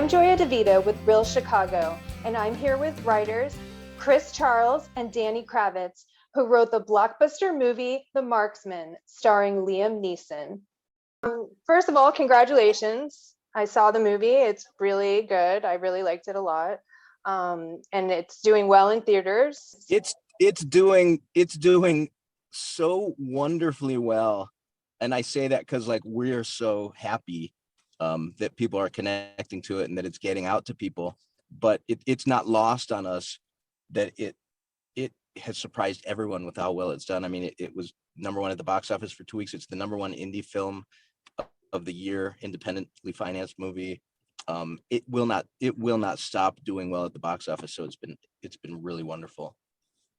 I'm Joya DeVita with Real Chicago, and I'm here with writers Chris Charles and Danny Kravitz, who wrote the blockbuster movie The Marksman, starring Liam Neeson. First of all, congratulations. I saw the movie. It's really good. I really liked it a lot. And it's doing well in theaters. It's doing so wonderfully well. And I say that because we're so happy that people are connecting to it and that it's getting out to people. But it's not lost on us that it has surprised everyone with how well it's done. I mean, it was number one at the box office for 2 weeks. It's the number one indie film of the year, independently financed movie. It will not stop doing well at the box office. So it's been really wonderful.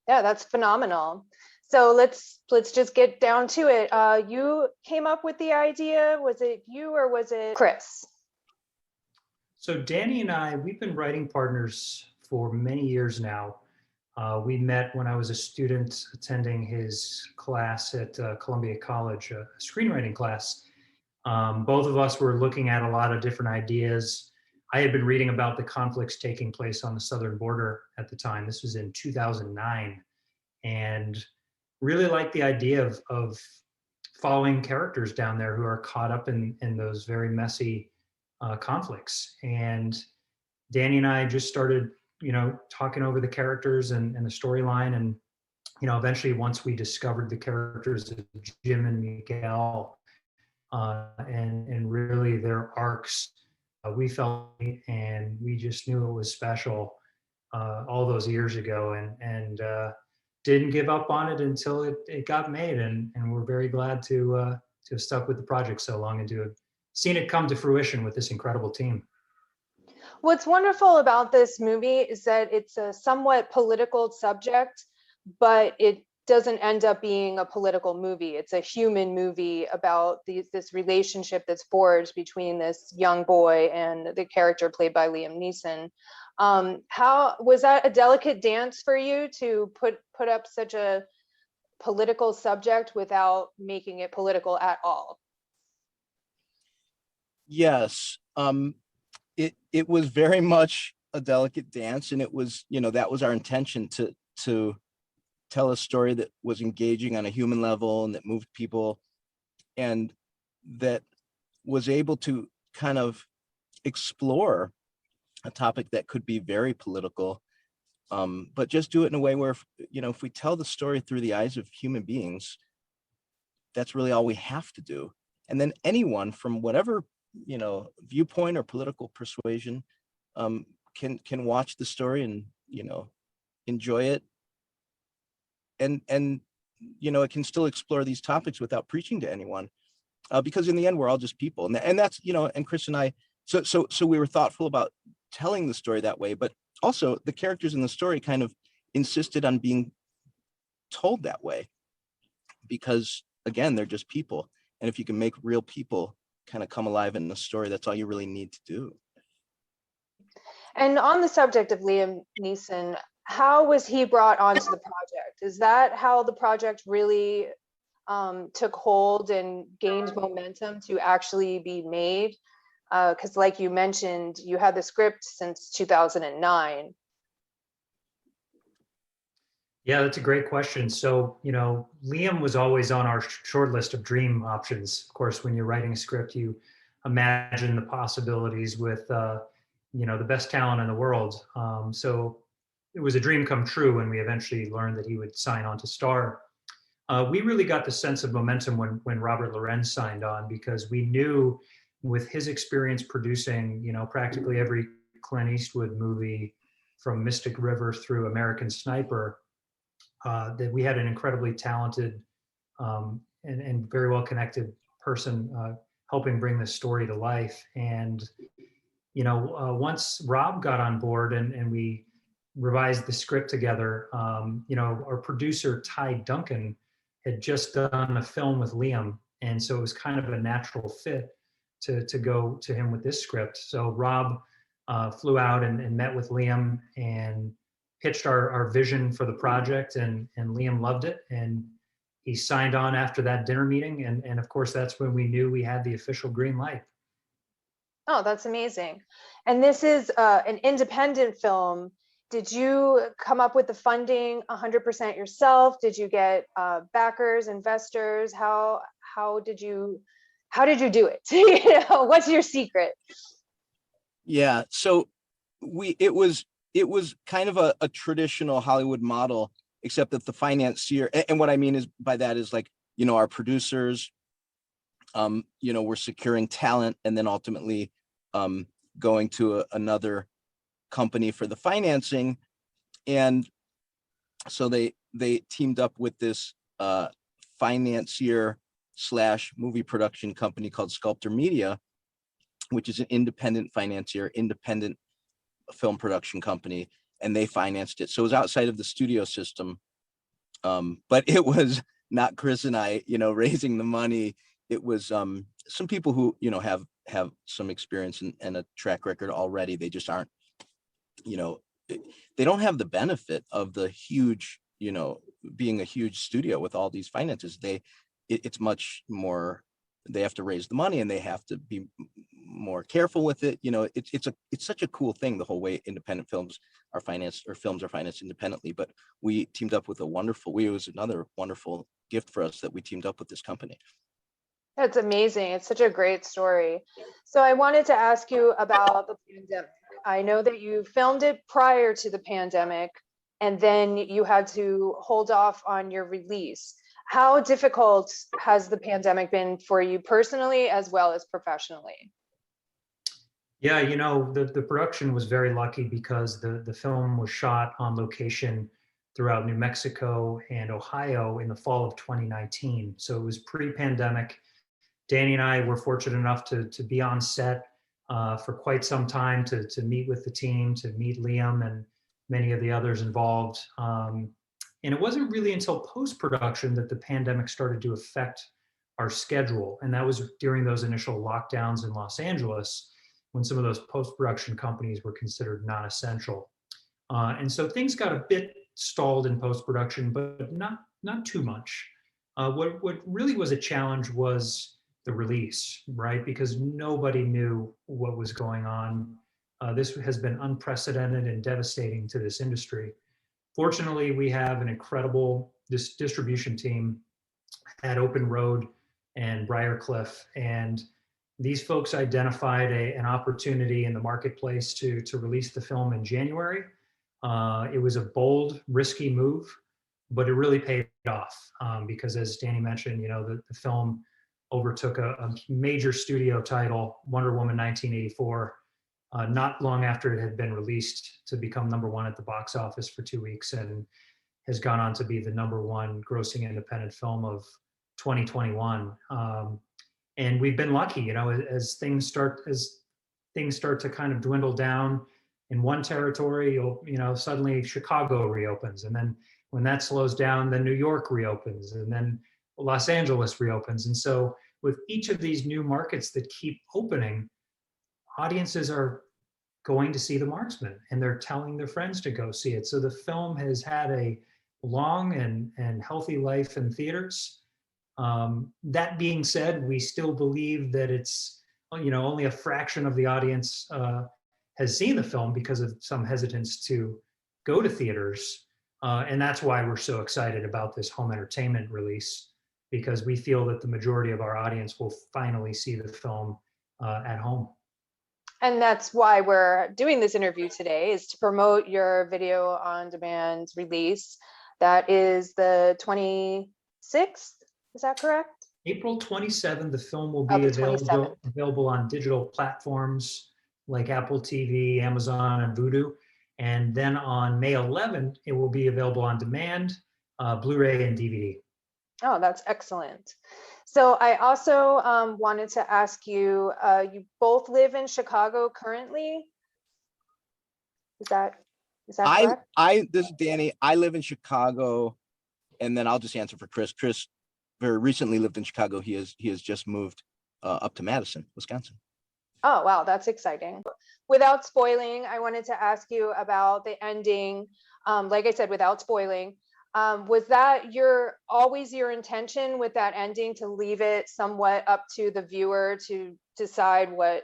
Yeah, that's phenomenal. So let's just get down to it. You came up with the idea. Was it you or was it Chris? So Danny and I, we've been writing partners for many years now. We met when I was a student attending his class at Columbia College, a screenwriting class. Both of us were looking at a lot of different ideas. I had been reading about the conflicts taking place on the southern border at the time. This was in 2009, and really liked the idea of following characters down there who are caught up in those very messy conflicts. And Danny and I just started, talking over the characters and the storyline. And, eventually once we discovered the characters of Jim and Miguel and really their arcs, we felt, and we just knew it was special all those years ago, and didn't give up on it until it got made. And we're very glad to have stuck with the project so long and to have seen it come to fruition with this incredible team. What's wonderful about this movie is that it's a somewhat political subject, but it doesn't end up being a political movie. It's a human movie about this relationship that's forged between this young boy and the character played by Liam Neeson. How was that a delicate dance for you to put up such a political subject without making it political at all? Yes. It was very much a delicate dance, and it was, that was our intention to tell a story that was engaging on a human level and that moved people, and that was able to kind of explore a topic that could be very political, but just do it in a way where, if we tell the story through the eyes of human beings, that's really all we have to do. And then anyone from whatever, viewpoint or political persuasion can watch the story and, enjoy it. And it can still explore these topics without preaching to anyone, because in the end, we're all just people. And that's, and Chris and I, so we were thoughtful about telling the story that way, but also the characters in the story kind of insisted on being told that way, because again, they're just people. And if you can make real people kind of come alive in the story, that's all you really need to do. And on the subject of Liam Neeson, how was he brought onto the project? Is that how the project really took hold and gained momentum to actually be made? Because like you mentioned, you had the script since 2009. Yeah, that's a great question. So, Liam was always on our short list of dream options. Of course, when you're writing a script, you imagine the possibilities with, the best talent in the world. So it was a dream come true when we eventually learned that he would sign on to star. We really got the sense of momentum when Robert Lorenz signed on, because we knew with his experience producing, practically every Clint Eastwood movie from Mystic River through American Sniper, that we had an incredibly talented and very well connected person helping bring this story to life. And, once Rob got on board and we revised the script together, our producer, Ty Duncan, had just done a film with Liam. And so it was kind of a natural fit to go to him with this script. So Rob flew out and met with Liam and pitched our vision for the project, and Liam loved it, and he signed on after that dinner meeting, and of course that's when we knew we had the official green light. Oh, that's amazing. And this is an independent film. Did you come up with the funding 100% yourself? Did you get backers, investors? How did you do it? You know, what's your secret? Yeah, so it was kind of a traditional Hollywood model, except that the financier, and what I mean is by that is like, our producers, we're securing talent and then ultimately going to another company for the financing. And so they teamed up with this financier slash movie production company called Sculptor Media, which is an independent financier, independent film production company, and they financed it. So it was outside of the studio system, but it was not Chris and I, raising the money. It was some people who have some experience and a track record already. They just aren't, they don't have the benefit of the huge, being a huge studio with all these finances. It's much more. They have to raise the money and they have to be more careful with it. It's such a cool thing, the whole way independent films are financed, or films are financed independently. But we teamed up with it was another wonderful gift for us that we teamed up with this company. That's amazing. It's such a great story. So I wanted to ask you about the pandemic. I know that you filmed it prior to the pandemic, and then you had to hold off on your release. How difficult has the pandemic been for you personally as well as professionally? Yeah, the production was very lucky because the film was shot on location throughout New Mexico and Ohio in the fall of 2019. So it was pre-pandemic. Danny and I were fortunate enough to be on set for quite some time to meet with the team, to meet Liam and many of the others involved. And it wasn't really until post-production that the pandemic started to affect our schedule. And that was during those initial lockdowns in Los Angeles, when some of those post-production companies were considered non-essential. And so things got a bit stalled in post-production, but not too much. What really was a challenge was the release, right? Because nobody knew what was going on. This has been unprecedented and devastating to this industry. Fortunately, we have an incredible distribution team at Open Road and Briarcliff, and these folks identified an opportunity in the marketplace to release the film in January. It was a bold, risky move, but it really paid off because, as Danny mentioned, the film overtook a major studio title, Wonder Woman 1984, not long after it had been released, to become #1 at the box office for 2 weeks, and has gone on to be the #1 grossing independent film of 2021. And we've been lucky, as things start to kind of dwindle down in one territory, suddenly Chicago reopens, and then when that slows down, then New York reopens, and then Los Angeles reopens. And so with each of these new markets that keep opening, audiences are going to see The Marksman, and they're telling their friends to go see it. So the film has had a long and healthy life in theaters. That being said, we still believe that it's only a fraction of the audience has seen the film because of some hesitance to go to theaters. And that's why we're so excited about this home entertainment release, because we feel that the majority of our audience will finally see the film at home. And that's why we're doing this interview today, is to promote your video on demand release. That is the 26th, is that correct? April 27th, the film will be available on digital platforms like Apple TV, Amazon, and Vudu. And then on May 11th, it will be available on demand, Blu-ray and DVD. Oh, that's excellent. So I also wanted to ask you, you both live in Chicago currently? Is that correct? This is Danny. I live in Chicago, and then I'll just answer for Chris. Chris very recently lived in Chicago. He has just moved up to Madison, Wisconsin. Oh, wow, that's exciting. Without spoiling, I wanted to ask you about the ending. Like I said, without spoiling, was that always your intention with that ending, to leave it somewhat up to the viewer to decide what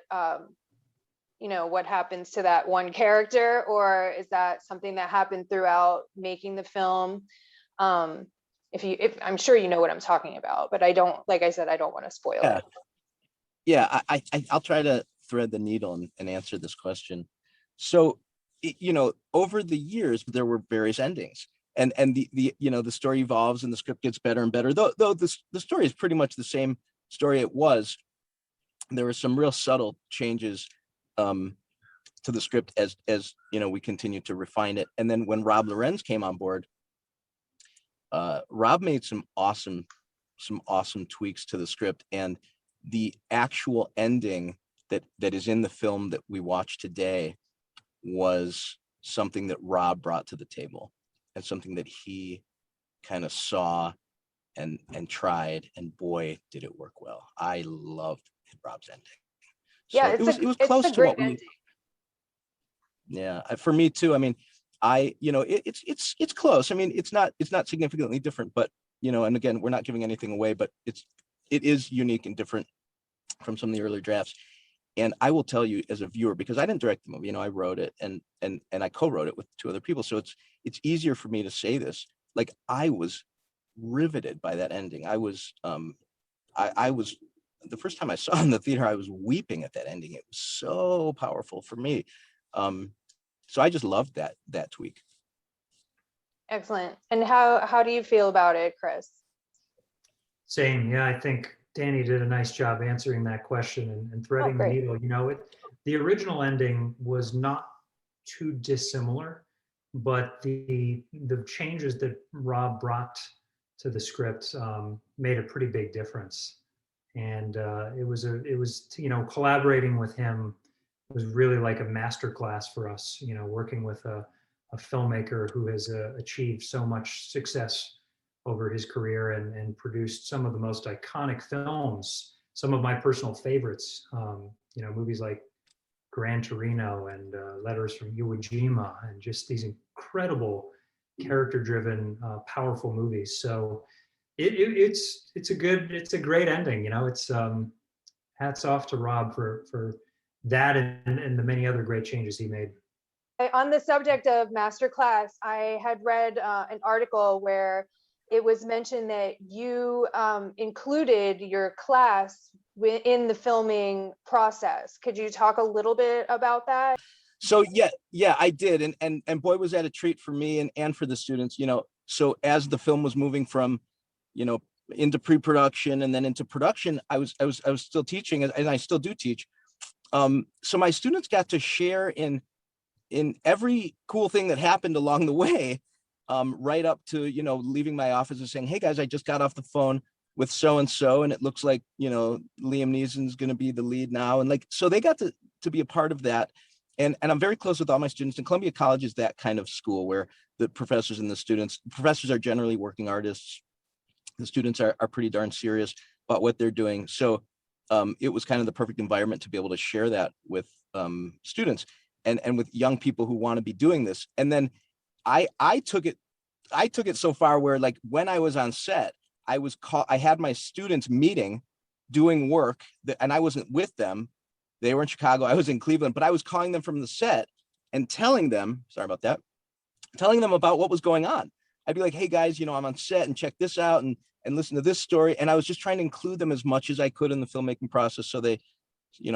what happens to that one character, or is that something that happened throughout making the film? If I'm sure you know what I'm talking about, but I don't, like I said, I don't want to spoil Yeah. it. Yeah, I'll try to thread the needle and answer this question. So, over the years, there were various endings, and the story evolves and the script gets better and better. Though the story is pretty much the same story it was. There were some real subtle changes to the script as we continue to refine it. And then when Rob Lorenz came on board, Rob made some awesome tweaks to the script, and the actual ending that is in the film that we watch today was something that Rob brought to the table, and something that he kind of saw and tried, and boy, did it work well. I loved Rob's ending. So Yeah, it was it's close a to great what we. ending. Yeah, for me too. I mean, it's close. I mean, it's not significantly different, but and again, we're not giving anything away, but it is unique and different from some of the earlier drafts. And I will tell you, as a viewer, because I didn't direct the movie, I wrote it and I co-wrote it with 2 other people, so it's easier for me to say this. Like, I was riveted by that ending. I was the first time I saw it in the theater, I was weeping at that ending. It was so powerful for me. So I just loved that tweak. Excellent. And how do you feel about it, Chris? Same. Yeah, I think Danny did a nice job answering that question and threading the great. needle. The original ending was not too dissimilar, but the changes that Rob brought to the script made a pretty big difference. And it was collaborating with him was really like a masterclass for us. Working with a filmmaker who has achieved so much success over his career and produced some of the most iconic films, some of my personal favorites. Movies like Gran Torino and Letters from Iwo Jima, and just these incredible character-driven, powerful movies. So it's a great ending. It's hats off to Rob for that and the many other great changes he made. On the subject of masterclass, I had read an article where it was mentioned that you included your class in the filming process. Could you talk a little bit about that? So yeah, I did, and boy, was that a treat for me and for the students. So as the film was moving from, into pre-production and then into production, I was still teaching, and I still do teach. So my students got to share in every cool thing that happened along the way, right up to leaving my office and saying, "Hey guys, I just got off the phone with so and so, and it looks like Liam Neeson's going to be the lead now." And so they got to be a part of that. And I'm very close with all my students. And Columbia College is that kind of school where the professors and the professors are generally working artists. The students are pretty darn serious about what they're doing. So it was kind of the perfect environment to be able to share that with students and with young people who want to be doing this. And then I took it so far where, like, when I was on set, I had my students meeting, doing work and I wasn't with them. They were in Chicago, I was in Cleveland, but I was calling them from the set and telling them about what was going on. I'd be like, "Hey guys, I'm on set, and check this out and listen to this story." And I was just trying to include them as much as I could in the filmmaking process, so they,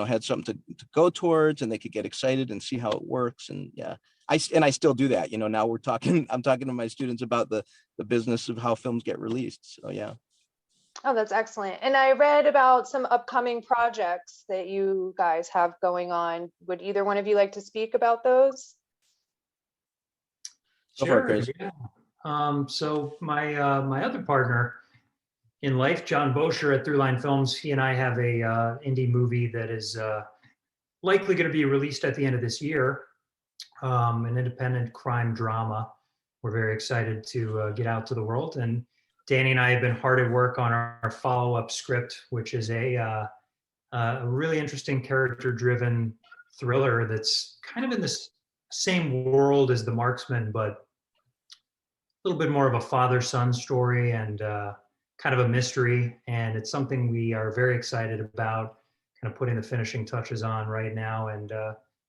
had something to go towards and they could get excited and see how it works. And yeah, I still do that. Now I'm talking to my students about the business of how films get released. So yeah. Oh, that's excellent. And I read about some upcoming projects that you guys have going on. Would either one of you like to speak about those? Sure. Yeah. So my other partner in life, John Bosher at Through Line Films, he and I have a indie movie that is likely going to be released at the end of this year. An independent crime drama. We're very excited to get out to the world. And Danny and I have been hard at work on our follow-up script, which is a really interesting character-driven thriller that's kind of in this same world as The Marksman, but a little bit more of a father-son story and kind of a mystery. And it's something we are very excited about, kind of putting the finishing touches on right now. And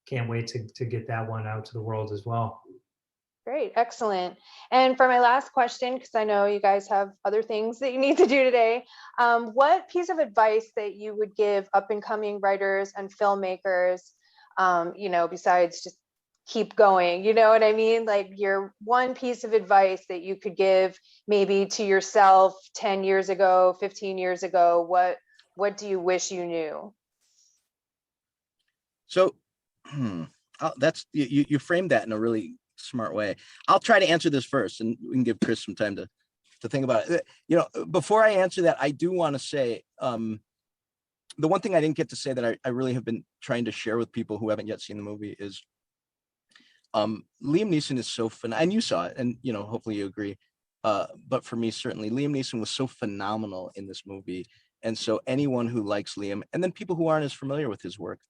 can't wait to get that one out to the world as well. Great, excellent. And for my last question, because I know you guys have other things that you need to do today, what piece of advice that you would give up and coming writers and filmmakers, besides just keep going, you know what I mean? Like your one piece of advice that you could give maybe to yourself 10 years ago, 15 years ago, what do you wish you knew? So that's you framed that in a really smart way. I'll try to answer this first, and we can give Chris some time to think about it. Before I answer that, I do want to say the one thing I didn't get to say that I really have been trying to share with people who haven't yet seen the movie is Liam Neeson is so fun, and you saw it, and hopefully you agree. But for me, certainly, Liam Neeson was so phenomenal in this movie, and so anyone who likes Liam, and then people who aren't as familiar with his work,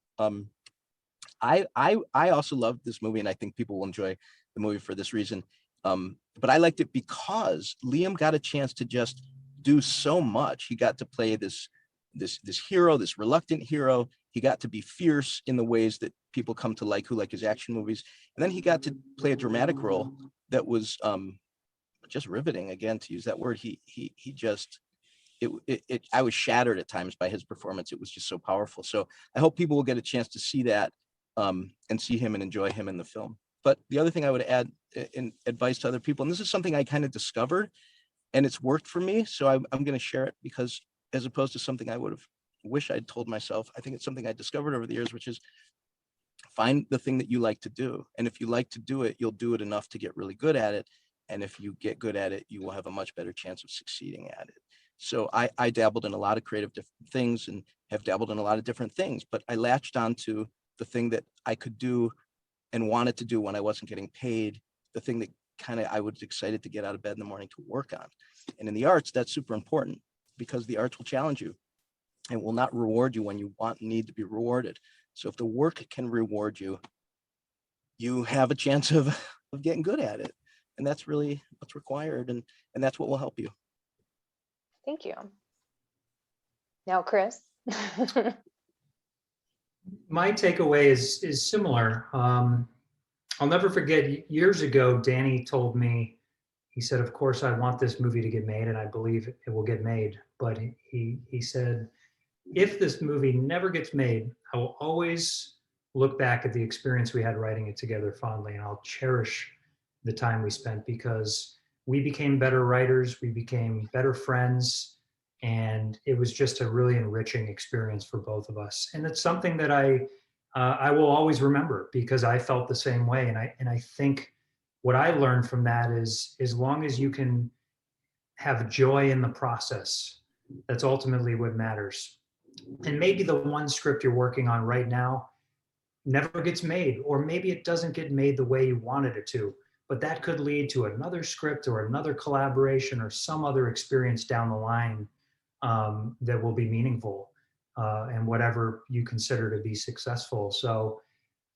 I also loved this movie, and I think people will enjoy the movie for this reason. But I liked it because Liam got a chance to just do so much. He got to play this hero, this reluctant hero. He got to be fierce in the ways that people come to like who like his action movies. And then he got to play a dramatic role that was just riveting. Again, to use that word, he just I was shattered at times by his performance. It was just so powerful. So I hope people will get a chance to see that and see him and enjoy him in the film. But the other thing I would add in advice to other people, and this is something I kind of discovered, and it's worked for me. So I'm going to share it because, as opposed to something I would have wished I'd told myself, I think it's something I discovered over the years, which is find the thing that you like to do. And if you like to do it, you'll do it enough to get really good at it. And if you get good at it, you will have a much better chance of succeeding at it. So I dabbled in a lot of creative different things and have dabbled in a lot of different things, but I latched onto the thing that I could do and wanted to do when I wasn't getting paid, the thing that kind of I was excited to get out of bed in the morning to work on. And in the arts, that's super important because the arts will challenge you and will not reward you when you want and need to be rewarded. So if the work can reward you, you have a chance of getting good at it. And that's really what's required. And that's what will help you. Thank you. Now, Chris. My takeaway is similar. I'll never forget years ago, Danny told me, he said, of course, I want this movie to get made and I believe it will get made. But he said, if this movie never gets made, I will always look back at the experience we had writing it together fondly, and I'll cherish the time we spent because we became better writers, we became better friends, and it was just a really enriching experience for both of us. And it's something that I will always remember because I felt the same way. And I think what I learned from that is as long as you can have joy in the process, that's ultimately what matters. And maybe the one script you're working on right now never gets made, or maybe it doesn't get made the way you wanted it to, but that could lead to another script or another collaboration or some other experience down the line that will be meaningful and whatever you consider to be successful. So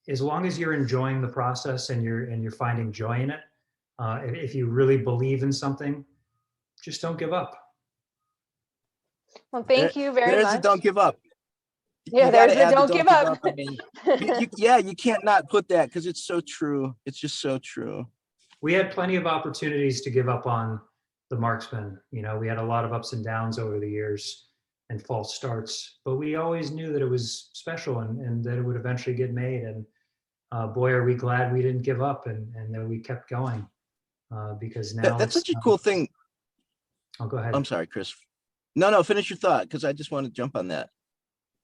as long as you're enjoying the process and you're finding joy in it, if you really believe in something, just don't give up. Well, thank you very There's much. a don't give up. Yeah, there's the don't give up. I mean, you can't not put that because it's so true. It's just so true. We had plenty of opportunities to give up on the Marksman. We had a lot of ups and downs over the years and false starts, but we always knew that it was special and that it would eventually get made. And boy, are we glad we didn't give up and that we kept going because now that's such a cool thing. Oh, go ahead. I'm sorry, Chris. No, finish your thought because I just want to jump on that.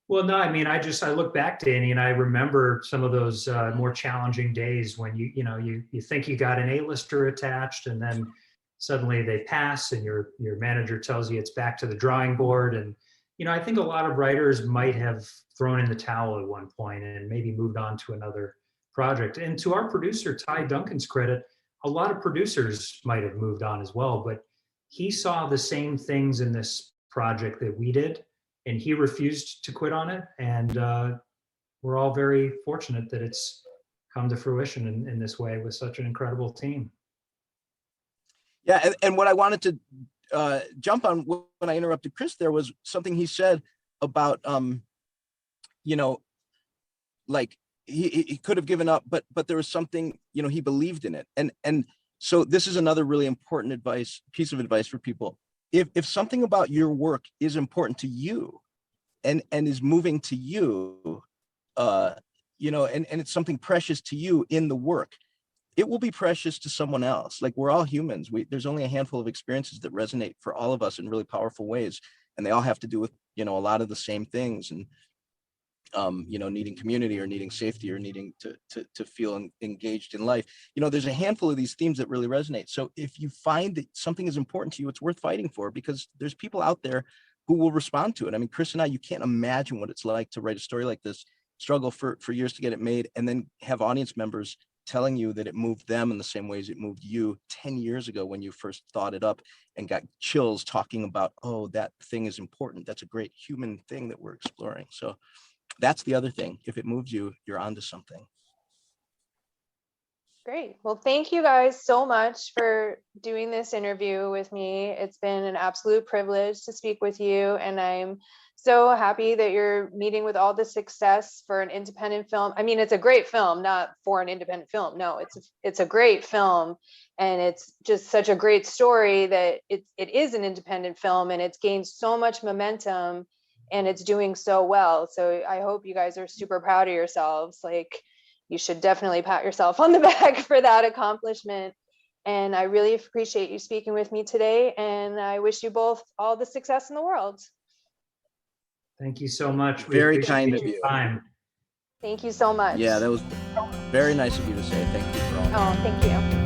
Well, no, I mean, I look back, Danny, and I remember some of those more challenging days when you think you got an A-lister attached, and then suddenly they pass, and your manager tells you it's back to the drawing board. And I think a lot of writers might have thrown in the towel at one point and maybe moved on to another project. And to our producer Ty Duncan's credit, a lot of producers might have moved on as well, but he saw the same things in this project that we did. And he refused to quit on it. And we're all very fortunate that it's come to fruition in this way with such an incredible team. Yeah, and what I wanted to jump on when I interrupted Chris there was something he said about, like he could have given up, but there was something, you know, he believed in it. And so this is another really important piece of advice for people. If something about your work is important to you and is moving to you, you know, and it's something precious to you in the work, it will be precious to someone else. Like, we're all humans. There's only a handful of experiences that resonate for all of us in really powerful ways. And they all have to do with, you know, a lot of the same things. And, you know, needing community or needing safety or needing to feel engaged in life. You know, there's a handful of these themes that really resonate. So if you find that something is important to you, it's worth fighting for, because there's people out there who will respond to it. I mean, Chris and I, you can't imagine what it's like to write a story like this, struggle for years to get it made, and then have audience members telling you that it moved them in the same ways it moved you 10 years ago when you first thought it up and got chills talking about, oh, that thing is important. That's a great human thing that we're exploring. So that's the other thing. If it moves you, you're onto something. Great. Well, thank you guys so much for doing this interview with me. It's been an absolute privilege to speak with you, and I'm so happy that you're meeting with all the success for an independent film. I mean, it's a great film, not for an independent film. No, it's a great film, and it's just such a great story that it is an independent film, and it's gained so much momentum, and it's doing so well. So I hope you guys are super proud of yourselves. Like, you should definitely pat yourself on the back for that accomplishment. And I really appreciate you speaking with me today. And I wish you both all the success in the world. Thank you so much. Very kind of you. Time. Thank you so much. Yeah, that was very nice of you to say. Thank you for all. Oh, thank you.